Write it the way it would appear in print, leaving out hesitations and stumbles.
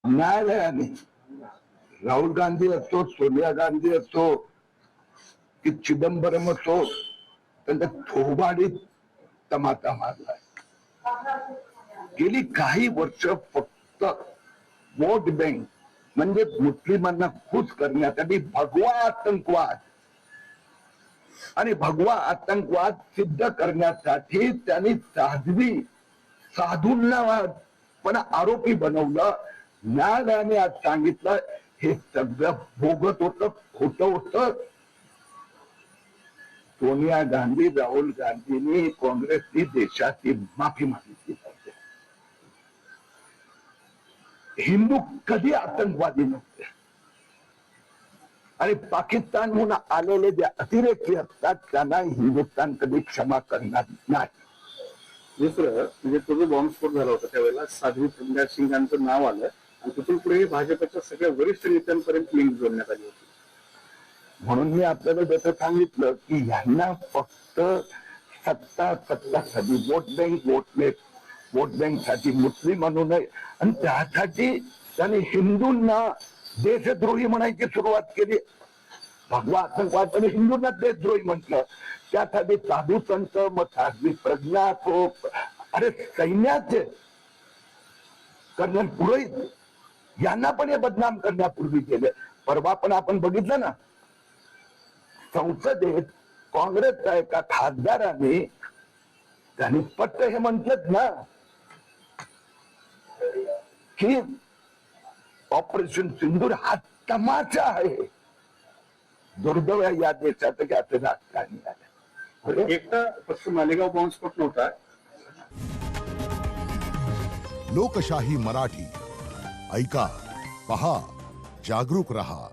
न्यायालयाने राहुल गांधी असो, सोनिया गांधी असो की चिदंबरम असो, त्यांच्या थोबाडीत तमाचा मारलाय. गेली काही वर्ष फक्त वोट बँक म्हणजे मुस्लिमांना खुश करण्यासाठी भगवा आतंकवाद आणि भगवा आतंकवाद सिद्ध करण्यासाठी त्यांनी साधूंना पण आरोपी बनवलं. न्यायालयाने आज सांगितलं हे सगळं बोगस होतं, खोटं होतं. सोनिया गांधी, राहुल गांधींनी, काँग्रेसनी देशाची माफी मागितली पाहिजे. हिंदू कधी आतंकवादी नव्हते आणि पाकिस्तानहून आलेले जे अतिरेकी असतात त्यांना हिंदुस्थान कधी क्षमा करणार नाही. दुसरं म्हणजे तो जो बॉम्बस्फोट झाला होता त्यावेळेला साध्वी प्रज्ञा सिंगांचं नाव आलं आणि तिथून पुढे भाजपच्या सगळ्या वरिष्ठ नेत्यांपर्यंत लिंक जोडण्यात आली होती. म्हणून मी आपल्याला जसं सांगितलं की यांना फक्त सत्तासाठी वोट बँक साठी मुस्लिम म्हणू नये आणि त्यासाठी त्यांनी हिंदूंना देशद्रोही म्हणायची सुरुवात केली. भगवा आतंकवाद आणि हिंदूंना देशद्रोही म्हटलं. त्यासाठी साधू संत, मग साध्वी प्रज्ञा असो, अरे सैन्याचे कर्नल पुरोहित यांना पण हे बदनाम करण्यापूर्वी केले. परवा पण आपण बघितलं ना, संसदेत काँग्रेसच्या एका खासदाराने त्यांनी स्पष्ट हे म्हटलं ना की ऑपरेशन सिंदूर हा तमाशा आहे. दुर्दैव या देशात की असं राजकारणी आलं. एकटा फक्त मालेगाव बॉम्बस्फोट नव्हता. लोकशाही मराठी ऐका, पहा, जागरूक रहा.